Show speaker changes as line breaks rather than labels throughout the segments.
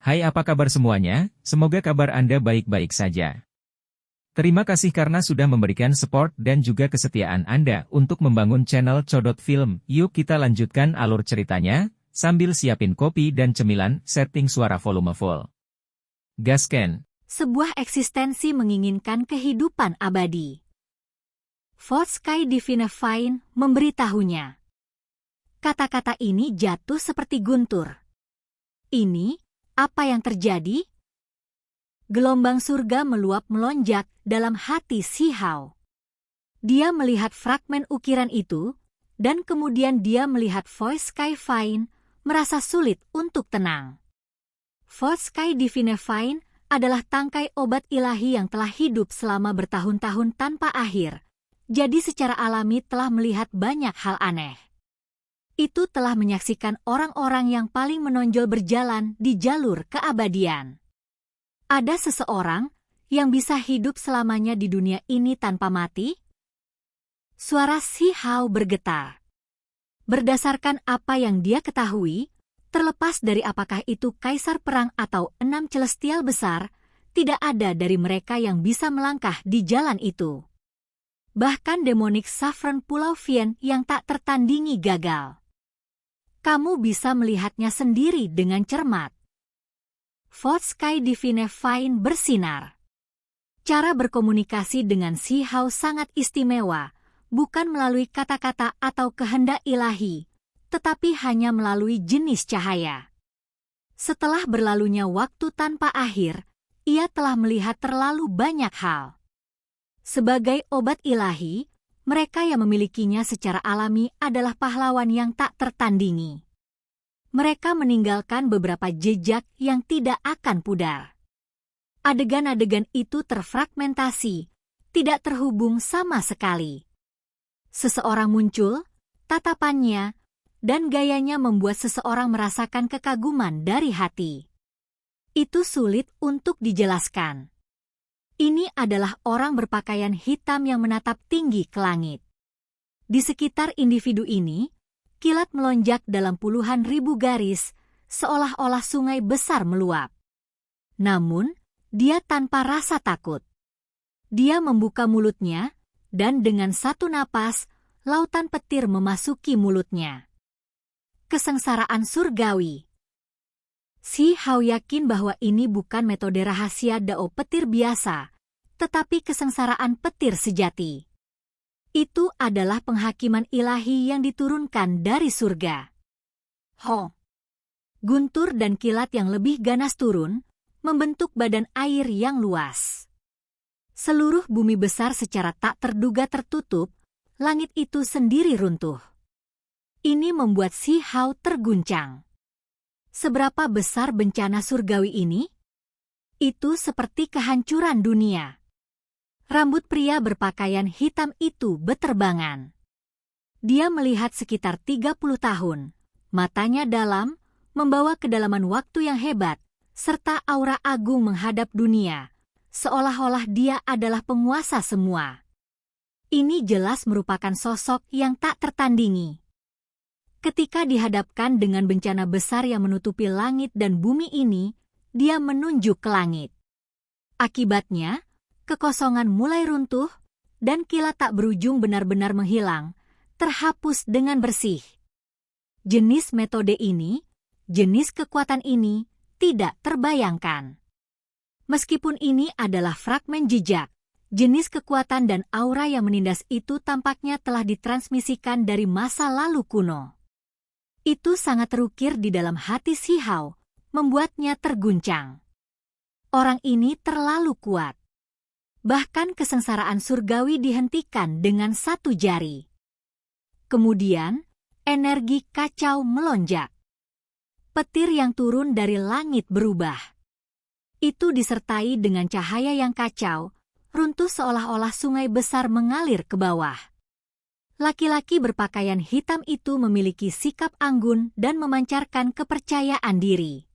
Hai, apa kabar semuanya? Semoga kabar Anda baik-baik saja. Terima kasih karena sudah memberikan support dan juga kesetiaan Anda untuk membangun channel Codot Film. Yuk kita lanjutkan alur ceritanya, sambil siapin kopi dan cemilan, setting suara volume full. Gasken.
Sebuah eksistensi menginginkan kehidupan abadi. Fortescue Divine Fine memberitahunya. Kata-kata ini jatuh seperti guntur. Ini, apa yang terjadi? Gelombang surga meluap melonjak dalam hati Si Hao. Dia melihat fragmen ukiran itu, dan kemudian dia melihat Fortescue Fine, merasa sulit untuk tenang. Fortescue Divine Fine adalah tangkai obat ilahi yang telah hidup selama bertahun-tahun tanpa akhir, jadi secara alami telah melihat banyak hal aneh. Itu telah menyaksikan orang-orang yang paling menonjol berjalan di jalur keabadian. Ada seseorang yang bisa hidup selamanya di dunia ini tanpa mati? Suara Si Hao bergetar. Berdasarkan apa yang dia ketahui, terlepas dari apakah itu kaisar perang atau 6 celestial besar, tidak ada dari mereka yang bisa melangkah di jalan itu. Bahkan demonik Saffron Pulau Vien yang tak tertandingi gagal. Kamu bisa melihatnya sendiri dengan cermat. Fortescue Divine Fine bersinar. Cara berkomunikasi dengan Si Hao sangat istimewa, bukan melalui kata-kata atau kehendak ilahi, tetapi hanya melalui jenis cahaya. Setelah berlalunya waktu tanpa akhir, ia telah melihat terlalu banyak hal. Sebagai obat ilahi, mereka yang memilikinya secara alami adalah pahlawan yang tak tertandingi. Mereka meninggalkan beberapa jejak yang tidak akan pudar. Adegan-adegan itu terfragmentasi, tidak terhubung sama sekali. Seseorang muncul, tatapannya, dan gayanya membuat seseorang merasakan kekaguman dari hati. Itu sulit untuk dijelaskan. Ini adalah orang berpakaian hitam yang menatap tinggi ke langit. Di sekitar individu ini, kilat melonjak dalam puluhan ribu garis, seolah-olah sungai besar meluap. Namun, dia tanpa rasa takut. Dia membuka mulutnya, dan dengan satu napas, lautan petir memasuki mulutnya. Kesengsaraan surgawi. Si Hao yakin bahwa ini bukan metode rahasia dao petir biasa, tetapi kesengsaraan petir sejati. Itu adalah penghakiman ilahi yang diturunkan dari surga. Ho! Guntur dan kilat yang lebih ganas turun, membentuk badan air yang luas. Seluruh bumi besar secara tak terduga tertutup, langit itu sendiri runtuh. Ini membuat Si Hao terguncang. Seberapa besar bencana surgawi ini? Itu seperti kehancuran dunia. Rambut pria berpakaian hitam itu beterbangan. Dia melihat sekitar 30 tahun, matanya dalam, membawa kedalaman waktu yang hebat, serta aura agung menghadap dunia, seolah-olah dia adalah penguasa semua. Ini jelas merupakan sosok yang tak tertandingi. Ketika dihadapkan dengan bencana besar yang menutupi langit dan bumi ini, dia menunjuk ke langit. Akibatnya, kekosongan mulai runtuh, dan kilat tak berujung benar-benar menghilang, terhapus dengan bersih. Jenis metode ini, jenis kekuatan ini, tidak terbayangkan. Meskipun ini adalah fragmen jejak, jenis kekuatan dan aura yang menindas itu tampaknya telah ditransmisikan dari masa lalu kuno. Itu sangat terukir di dalam hati Si Hao, membuatnya terguncang. Orang ini terlalu kuat. Bahkan kesengsaraan surgawi dihentikan dengan satu jari. Kemudian, energi kacau melonjak. Petir yang turun dari langit berubah. Itu disertai dengan cahaya yang kacau, runtuh seolah-olah sungai besar mengalir ke bawah. Laki-laki berpakaian hitam itu memiliki sikap anggun dan memancarkan kepercayaan diri.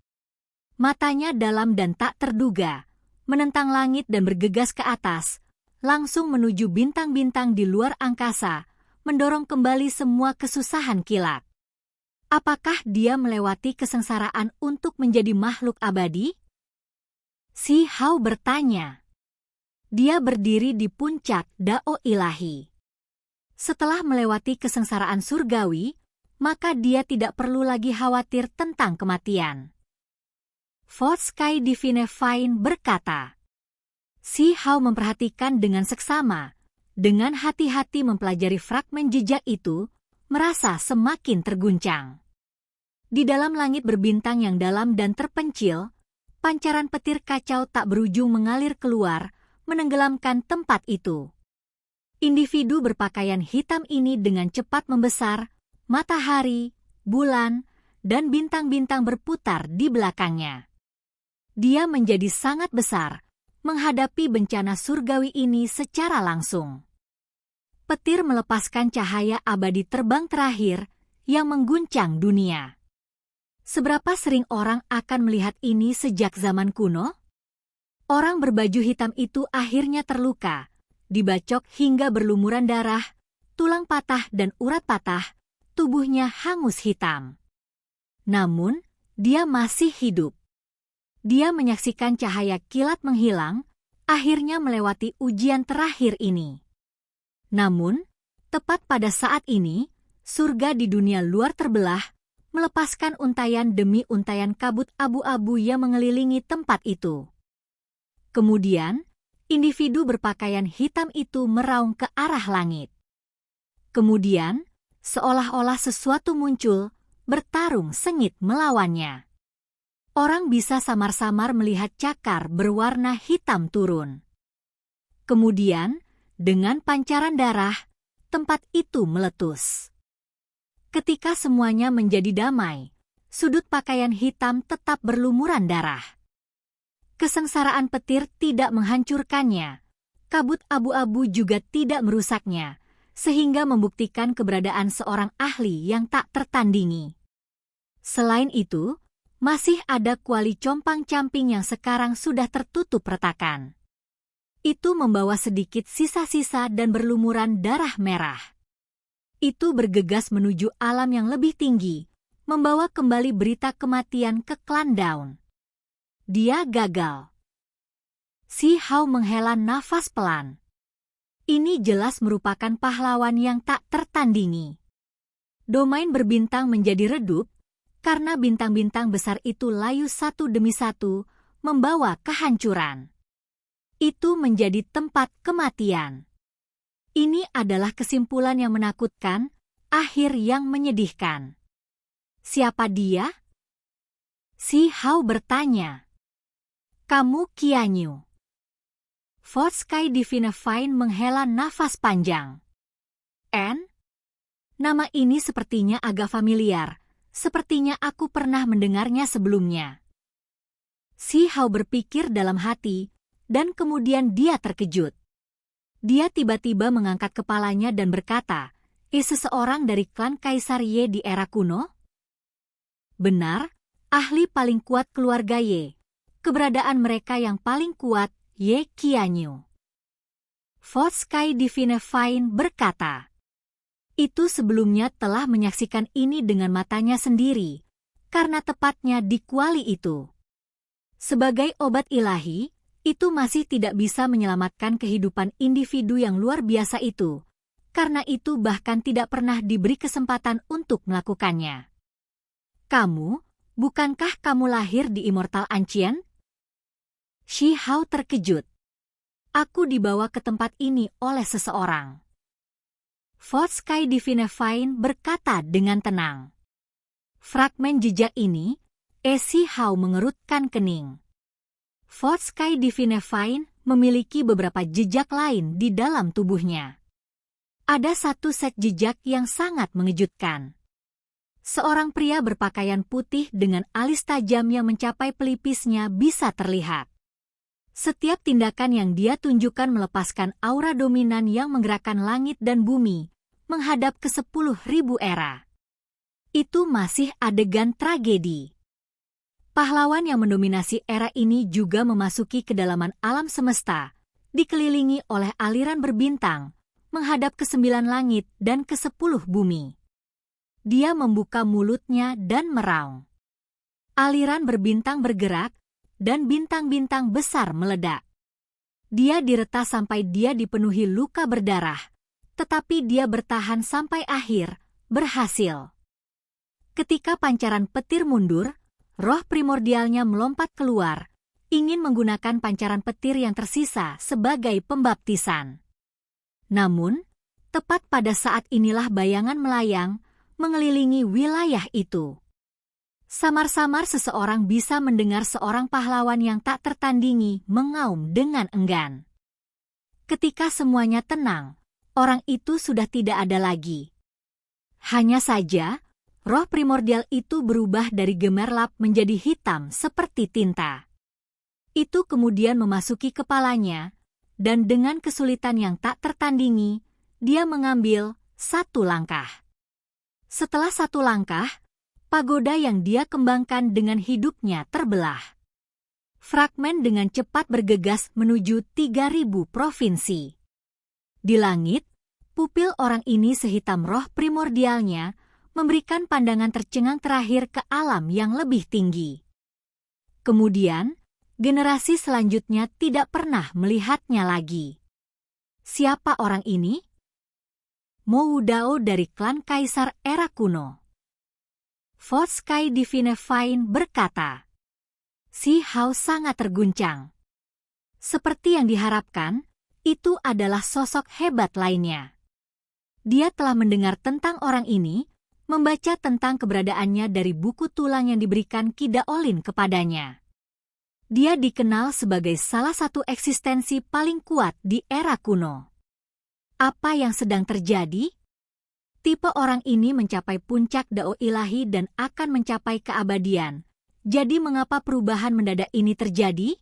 Matanya dalam dan tak terduga, menentang langit dan bergegas ke atas, langsung menuju bintang-bintang di luar angkasa, mendorong kembali semua kesusahan kilat. Apakah dia melewati kesengsaraan untuk menjadi makhluk abadi? Si Hao bertanya. Dia berdiri di puncak Dao Ilahi. Setelah melewati kesengsaraan surgawi, maka dia tidak perlu lagi khawatir tentang kematian. Fourth Sky Divine Fine berkata. Si Hao memperhatikan dengan seksama, dengan hati-hati mempelajari fragmen jejak itu, merasa semakin terguncang. Di dalam langit berbintang yang dalam dan terpencil, pancaran petir kacau tak berujung mengalir keluar, menenggelamkan tempat itu. Individu berpakaian hitam ini dengan cepat membesar, matahari, bulan, dan bintang-bintang berputar di belakangnya. Dia menjadi sangat besar, menghadapi bencana surgawi ini secara langsung. Petir melepaskan cahaya abadi terbang terakhir yang mengguncang dunia. Seberapa sering orang akan melihat ini sejak zaman kuno? Orang berbaju hitam itu akhirnya terluka, dibacok hingga berlumuran darah, tulang patah dan urat patah, tubuhnya hangus hitam. Namun, dia masih hidup. Dia menyaksikan cahaya kilat menghilang, akhirnya melewati ujian terakhir ini. Namun, tepat pada saat ini, surga di dunia luar terbelah, melepaskan untayan demi untayan kabut abu-abu yang mengelilingi tempat itu. Kemudian, individu berpakaian hitam itu meraung ke arah langit. Kemudian, seolah-olah sesuatu muncul, bertarung sengit melawannya. Orang bisa samar-samar melihat cakar berwarna hitam turun. Kemudian, dengan pancaran darah, tempat itu meletus. Ketika semuanya menjadi damai, sudut pakaian hitam tetap berlumuran darah. Kesengsaraan petir tidak menghancurkannya, kabut abu-abu juga tidak merusaknya, sehingga membuktikan keberadaan seorang ahli yang tak tertandingi. Selain itu, masih ada kuali compang-camping yang sekarang sudah tertutup retakan. Itu membawa sedikit sisa-sisa dan berlumuran darah merah. Itu bergegas menuju alam yang lebih tinggi, membawa kembali berita kematian ke klan Dawn. Dia gagal. Si Hao menghela nafas pelan. Ini jelas merupakan pahlawan yang tak tertandingi. Domain berbintang menjadi redup, karena bintang-bintang besar itu layu satu demi satu, membawa kehancuran. Itu menjadi tempat kematian. Ini adalah kesimpulan yang menakutkan, akhir yang menyedihkan. Siapa dia? Si Hao bertanya. Kamu Qianyu. Fourth Sky Divine Fine menghela nafas panjang. Nama ini sepertinya agak familiar. Sepertinya aku pernah mendengarnya sebelumnya. Si Hao berpikir dalam hati, dan kemudian dia terkejut. Dia tiba-tiba mengangkat kepalanya dan berkata, seseorang dari klan Kaisar Ye di era kuno? Benar, ahli paling kuat keluarga Ye. Keberadaan mereka yang paling kuat, Ye Qianyu. Fourth Sky Divine Fine berkata. Itu sebelumnya telah menyaksikan ini dengan matanya sendiri, karena tepatnya di kuali itu. Sebagai obat ilahi, itu masih tidak bisa menyelamatkan kehidupan individu yang luar biasa itu, karena itu bahkan tidak pernah diberi kesempatan untuk melakukannya. Kamu, bukankah kamu lahir di Immortal Ancient? Si Hao terkejut. Aku dibawa ke tempat ini oleh seseorang. Fourth Sky Divine Fine berkata dengan tenang. Fragmen jejak ini, Si Hao mengerutkan kening. Fourth Sky Divine Fine memiliki beberapa jejak lain di dalam tubuhnya. Ada satu set jejak yang sangat mengejutkan. Seorang pria berpakaian putih dengan alis tajam yang mencapai pelipisnya bisa terlihat. Setiap tindakan yang dia tunjukkan melepaskan aura dominan yang menggerakkan langit dan bumi, menghadap ke 10.000 era. Itu masih adegan tragedi. Pahlawan yang mendominasi era ini juga memasuki kedalaman alam semesta, dikelilingi oleh aliran berbintang, menghadap ke 9 langit dan ke 10 bumi. Dia membuka mulutnya dan meraung. Aliran berbintang bergerak, dan bintang-bintang besar meledak. Dia diretas sampai dia dipenuhi luka berdarah, tetapi dia bertahan sampai akhir, berhasil. Ketika pancaran petir mundur, roh primordialnya melompat keluar, ingin menggunakan pancaran petir yang tersisa sebagai pembaptisan. Namun, tepat pada saat inilah bayangan melayang, mengelilingi wilayah itu. Samar-samar seseorang bisa mendengar seorang pahlawan yang tak tertandingi mengaum dengan enggan. Ketika semuanya tenang, orang itu sudah tidak ada lagi. Hanya saja, roh primordial itu berubah dari gemerlap menjadi hitam seperti tinta. Itu kemudian memasuki kepalanya, dan dengan kesulitan yang tak tertandingi, dia mengambil satu langkah. Setelah satu langkah, pagoda yang dia kembangkan dengan hidupnya terbelah. Fragmen dengan cepat bergegas menuju 3.000 provinsi. Di langit, pupil orang ini sehitam roh primordialnya, memberikan pandangan tercengang terakhir ke alam yang lebih tinggi. Kemudian, generasi selanjutnya tidak pernah melihatnya lagi. Siapa orang ini? Mou Dao dari klan Kaisar era kuno. Fourth Sky Divine Fine berkata, Si Hao sangat terguncang. Seperti yang diharapkan, itu adalah sosok hebat lainnya. Dia telah mendengar tentang orang ini, membaca tentang keberadaannya dari buku tulang yang diberikan Ki Daolin kepadanya. Dia dikenal sebagai salah satu eksistensi paling kuat di era kuno. Apa yang sedang terjadi? Tipe orang ini mencapai puncak dao ilahi dan akan mencapai keabadian. Jadi mengapa perubahan mendadak ini terjadi?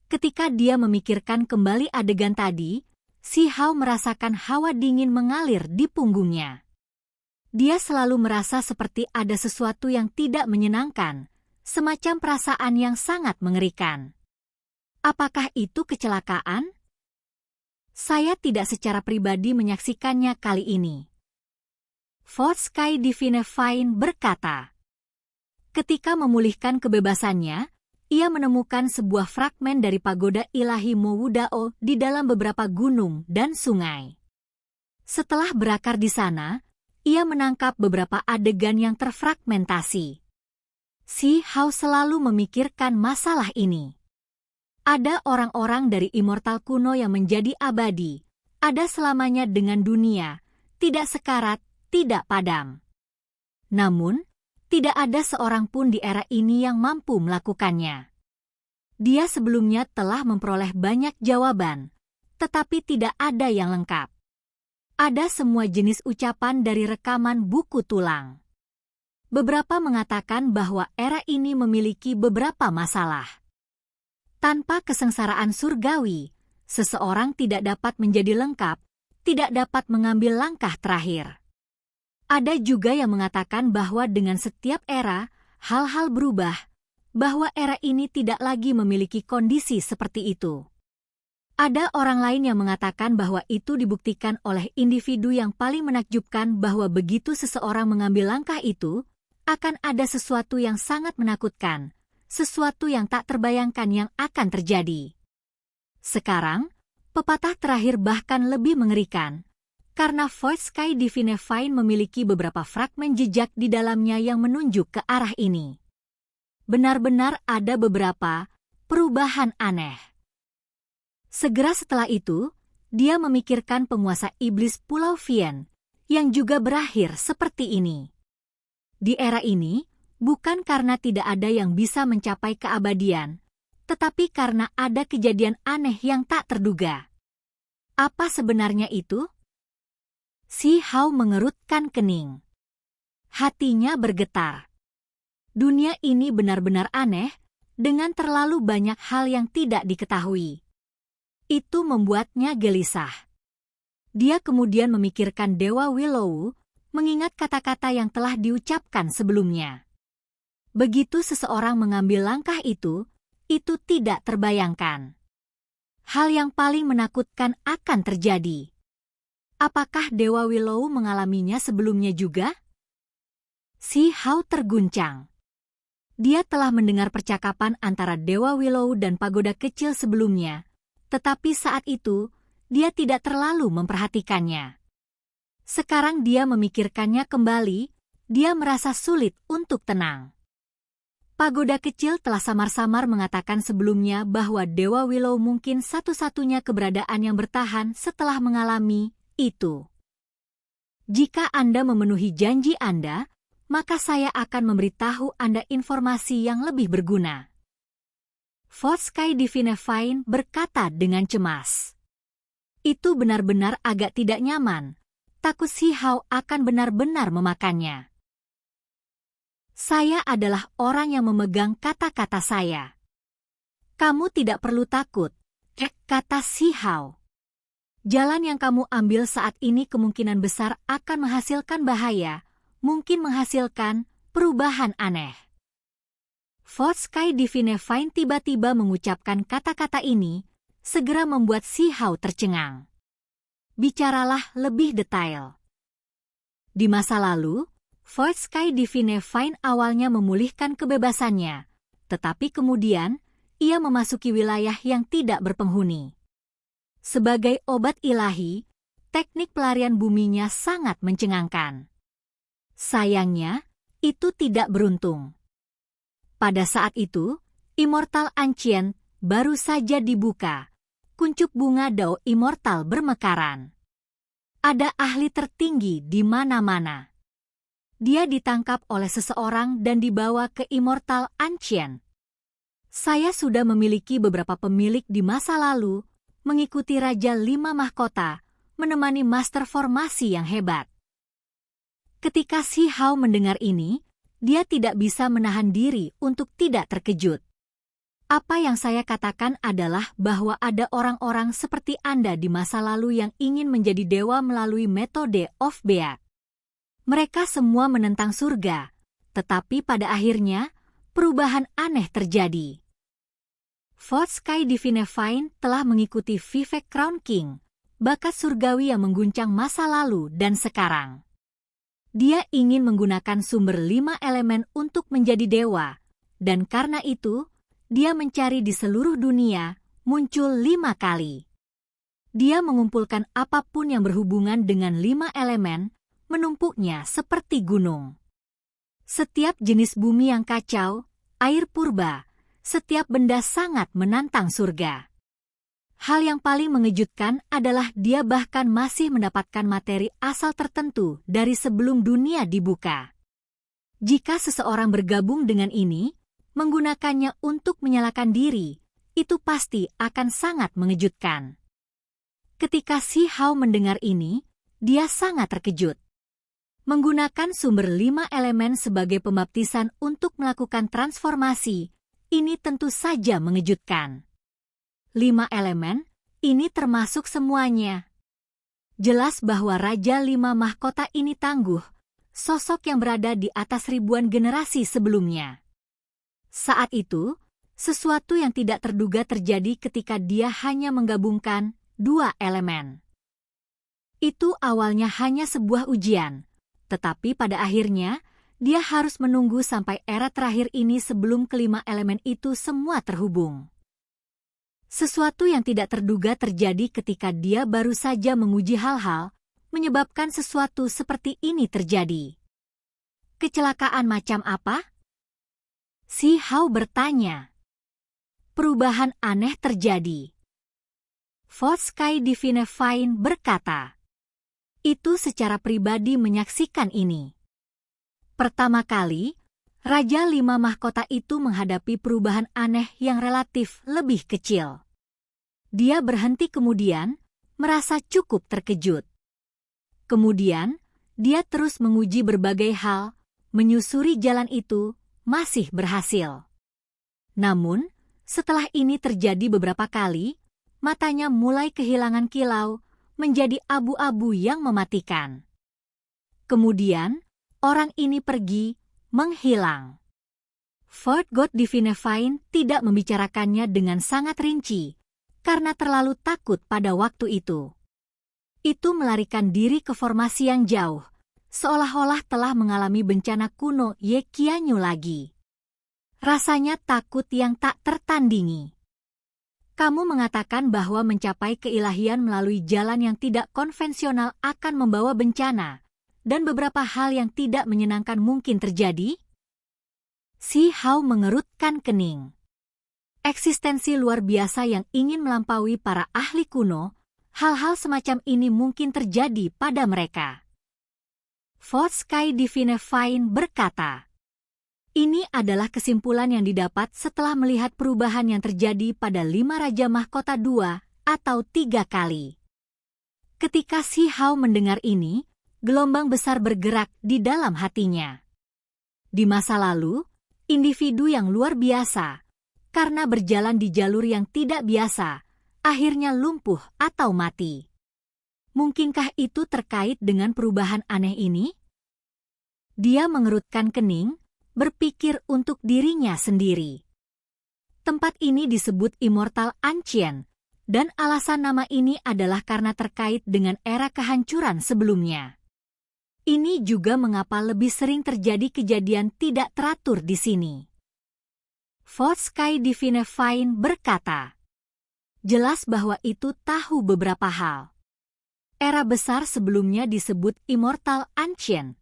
Ketika dia memikirkan kembali adegan tadi, Si Hao merasakan hawa dingin mengalir di punggungnya. Dia selalu merasa seperti ada sesuatu yang tidak menyenangkan, semacam perasaan yang sangat mengerikan. Apakah itu kecelakaan? Saya tidak secara pribadi menyaksikannya kali ini. Fourth Sky Divine Fine berkata, ketika memulihkan kebebasannya, ia menemukan sebuah fragmen dari pagoda ilahi Mou Dao di dalam beberapa gunung dan sungai. Setelah berakar di sana, ia menangkap beberapa adegan yang terfragmentasi. Si Hao selalu memikirkan masalah ini. Ada orang-orang dari immortal kuno yang menjadi abadi, ada selamanya dengan dunia, tidak sekarat, tidak padam. Namun, tidak ada seorang pun di era ini yang mampu melakukannya. Dia sebelumnya telah memperoleh banyak jawaban, tetapi tidak ada yang lengkap. Ada semua jenis ucapan dari rekaman buku tulang. Beberapa mengatakan bahwa era ini memiliki beberapa masalah. Tanpa kesengsaraan surgawi, seseorang tidak dapat menjadi lengkap, tidak dapat mengambil langkah terakhir. Ada juga yang mengatakan bahwa dengan setiap era, hal-hal berubah, bahwa era ini tidak lagi memiliki kondisi seperti itu. Ada orang lain yang mengatakan bahwa itu dibuktikan oleh individu yang paling menakjubkan bahwa begitu seseorang mengambil langkah itu, akan ada sesuatu yang sangat menakutkan, sesuatu yang tak terbayangkan yang akan terjadi. Sekarang, pepatah terakhir bahkan lebih mengerikan, karena Fourth Sky Divine Fine memiliki beberapa fragmen jejak di dalamnya yang menunjuk ke arah ini. Benar-benar ada beberapa perubahan aneh. Segera setelah itu, dia memikirkan penguasa iblis Pulau Vien, yang juga berakhir seperti ini. Di era ini, bukan karena tidak ada yang bisa mencapai keabadian, tetapi karena ada kejadian aneh yang tak terduga. Apa sebenarnya itu? Si Hao mengerutkan kening. Hatinya bergetar. Dunia ini benar-benar aneh, dengan terlalu banyak hal yang tidak diketahui. Itu membuatnya gelisah. Dia kemudian memikirkan Dewa Willow, mengingat kata-kata yang telah diucapkan sebelumnya. Begitu seseorang mengambil langkah itu tidak terbayangkan. Hal yang paling menakutkan akan terjadi. Apakah Dewa Willow mengalaminya sebelumnya juga? Si Hao terguncang. Dia telah mendengar percakapan antara Dewa Willow dan pagoda kecil sebelumnya, tetapi saat itu, dia tidak terlalu memperhatikannya. Sekarang dia memikirkannya kembali, dia merasa sulit untuk tenang. Pagoda kecil telah samar-samar mengatakan sebelumnya bahwa Dewa Willow mungkin satu-satunya keberadaan yang bertahan setelah mengalami itu. Jika Anda memenuhi janji Anda, maka saya akan memberitahu Anda informasi yang lebih berguna. Fourth Sky Divine berkata dengan cemas. Itu benar-benar agak tidak nyaman. Takut Si Hao akan benar-benar memakannya. Saya adalah orang yang memegang kata-kata saya. Kamu tidak perlu takut, kata Si Hao. Jalan yang kamu ambil saat ini kemungkinan besar akan menghasilkan bahaya, mungkin menghasilkan perubahan aneh. Fourth Sky Divine tiba-tiba mengucapkan kata-kata ini, segera membuat Si Hao tercengang. Bicaralah lebih detail. Di masa lalu, Fourth Sky Divine awalnya memulihkan kebebasannya, tetapi kemudian, ia memasuki wilayah yang tidak berpenghuni. Sebagai obat ilahi, teknik pelarian buminya sangat mencengangkan. Sayangnya, itu tidak beruntung. Pada saat itu, Immortal Ancient baru saja dibuka. Kuncup bunga Dao Immortal bermekaran. Ada ahli tertinggi di mana-mana. Dia ditangkap oleh seseorang dan dibawa ke Immortal Ancient. Saya sudah memiliki beberapa pemilik di masa lalu, mengikuti Raja 5 Mahkota, menemani Master Formasi yang hebat. Ketika Si Hao mendengar ini, dia tidak bisa menahan diri untuk tidak terkejut. Apa yang saya katakan adalah bahwa ada orang-orang seperti Anda di masa lalu yang ingin menjadi dewa melalui metode of Beat. Mereka semua menentang surga, tetapi pada akhirnya, perubahan aneh terjadi. Fourth Sky Divine telah mengikuti Vivek Crown King, bakat surgawi yang mengguncang masa lalu dan sekarang. Dia ingin menggunakan sumber 5 elemen untuk menjadi dewa, dan karena itu, dia mencari di seluruh dunia, muncul 5 kali. Dia mengumpulkan apapun yang berhubungan dengan 5 elemen, menumpuknya seperti gunung. Setiap jenis bumi yang kacau, air purba, setiap benda sangat menantang surga. Hal yang paling mengejutkan adalah dia bahkan masih mendapatkan materi asal tertentu dari sebelum dunia dibuka. Jika seseorang bergabung dengan ini, menggunakannya untuk menyalakan diri, itu pasti akan sangat mengejutkan. Ketika Si Hao mendengar ini, dia sangat terkejut. Menggunakan sumber 5 elemen sebagai pembaptisan untuk melakukan transformasi, ini tentu saja mengejutkan. 5 elemen, ini termasuk semuanya. Jelas bahwa Raja 5 Mahkota ini tangguh, sosok yang berada di atas ribuan generasi sebelumnya. Saat itu, sesuatu yang tidak terduga terjadi ketika dia hanya menggabungkan 2 elemen. Itu awalnya hanya sebuah ujian. Tetapi pada akhirnya, dia harus menunggu sampai era terakhir ini sebelum kelima elemen itu semua terhubung. Sesuatu yang tidak terduga terjadi ketika dia baru saja menguji hal-hal, menyebabkan sesuatu seperti ini terjadi. Kecelakaan macam apa? Si Hao bertanya. Perubahan aneh terjadi. Fourth Sky Divine berkata. Itu secara pribadi menyaksikan ini. Pertama kali, Raja 5 Mahkota itu menghadapi perubahan aneh yang relatif lebih kecil. Dia berhenti kemudian, merasa cukup terkejut. Kemudian, dia terus menguji berbagai hal, menyusuri jalan itu, masih berhasil. Namun, setelah ini terjadi beberapa kali, matanya mulai kehilangan kilau, menjadi abu-abu yang mematikan. Kemudian, orang ini pergi, menghilang. Fourth God Divine tidak membicarakannya dengan sangat rinci, karena terlalu takut pada waktu itu. Itu melarikan diri ke formasi yang jauh, seolah-olah telah mengalami bencana kuno Yekianyu lagi. Rasanya takut yang tak tertandingi. Kamu mengatakan bahwa mencapai keilahian melalui jalan yang tidak konvensional akan membawa bencana, dan beberapa hal yang tidak menyenangkan mungkin terjadi? Si Hao mengerutkan kening. Eksistensi luar biasa yang ingin melampaui para ahli kuno, hal-hal semacam ini mungkin terjadi pada mereka. Fourth Sky Divine Fine berkata, ini adalah kesimpulan yang didapat setelah melihat perubahan yang terjadi pada 5 Raja Mahkota 2 atau 3 kali. Ketika Si Hao mendengar ini, gelombang besar bergerak di dalam hatinya. Di masa lalu, individu yang luar biasa, karena berjalan di jalur yang tidak biasa, akhirnya lumpuh atau mati. Mungkinkah itu terkait dengan perubahan aneh ini? Dia mengerutkan kening, berpikir untuk dirinya sendiri. Tempat ini disebut Immortal Ancient, dan alasan nama ini adalah karena terkait dengan era kehancuran sebelumnya. Ini juga mengapa lebih sering terjadi kejadian tidak teratur di sini. Fourth Sky Divine Fine berkata, jelas bahwa itu tahu beberapa hal. Era besar sebelumnya disebut Immortal Ancient.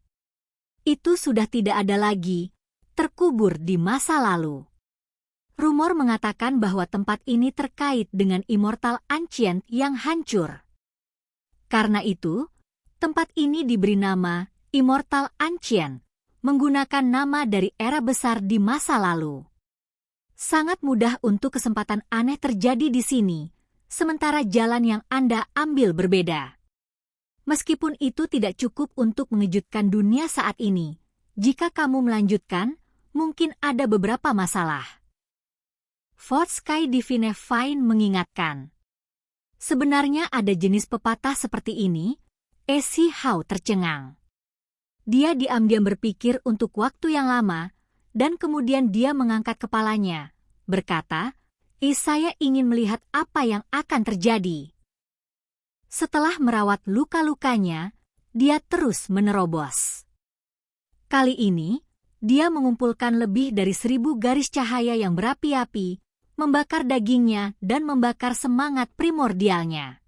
Itu sudah tidak ada lagi, terkubur di masa lalu. Rumor mengatakan bahwa tempat ini terkait dengan Immortal Ancient yang hancur. Karena itu, tempat ini diberi nama Immortal Ancient, menggunakan nama dari era besar di masa lalu. Sangat mudah untuk kesempatan aneh terjadi di sini, sementara jalan yang Anda ambil berbeda. Meskipun itu tidak cukup untuk mengejutkan dunia saat ini, jika kamu melanjutkan, mungkin ada beberapa masalah. Fourth Sky Divine Fine mengingatkan. Sebenarnya ada jenis pepatah seperti ini. Si Hao tercengang. Dia diam-diam berpikir untuk waktu yang lama, dan kemudian dia mengangkat kepalanya, berkata, saya ingin melihat apa yang akan terjadi. Setelah merawat luka-lukanya, dia terus menerobos. Kali ini, dia mengumpulkan lebih dari 1000 garis cahaya yang berapi-api, membakar dagingnya dan membakar semangat primordialnya.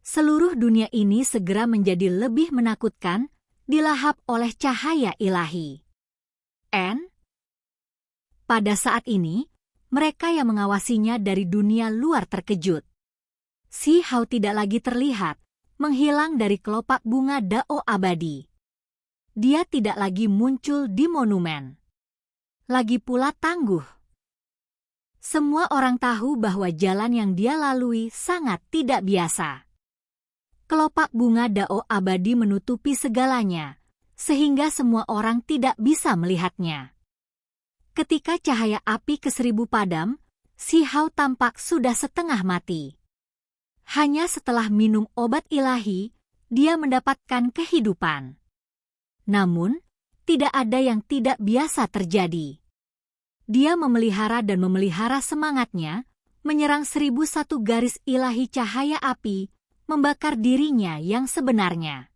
Seluruh dunia ini segera menjadi lebih menakutkan, dilahap oleh cahaya ilahi. Pada saat ini, mereka yang mengawasinya dari dunia luar terkejut. Si Hao tidak lagi terlihat, menghilang dari kelopak bunga Dao abadi. Dia tidak lagi muncul di monumen. Lagi pula tangguh. Semua orang tahu bahwa jalan yang dia lalui sangat tidak biasa. Kelopak bunga Dao abadi menutupi segalanya, sehingga semua orang tidak bisa melihatnya. Ketika cahaya api ke-1000 padam, Si Hao tampak sudah setengah mati. Hanya setelah minum obat ilahi, dia mendapatkan kehidupan. Namun, tidak ada yang tidak biasa terjadi. Dia memelihara dan memelihara semangatnya, menyerang 1001 garis ilahi cahaya api, membakar dirinya yang sebenarnya.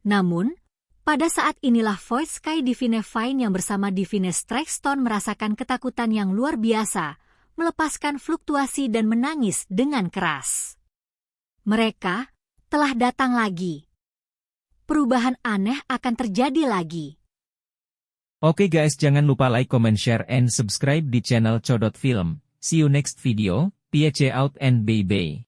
Namun, pada saat inilah Fourth Sky Divine Fine yang bersama Divine Strike Stone merasakan ketakutan yang luar biasa, melepaskan fluktuasi dan menangis dengan keras. Mereka telah datang lagi. Perubahan aneh akan terjadi lagi.
Oke guys, jangan lupa like, comment, share, and subscribe di channel Codot Film. See you next video. Peace out and bye-bye.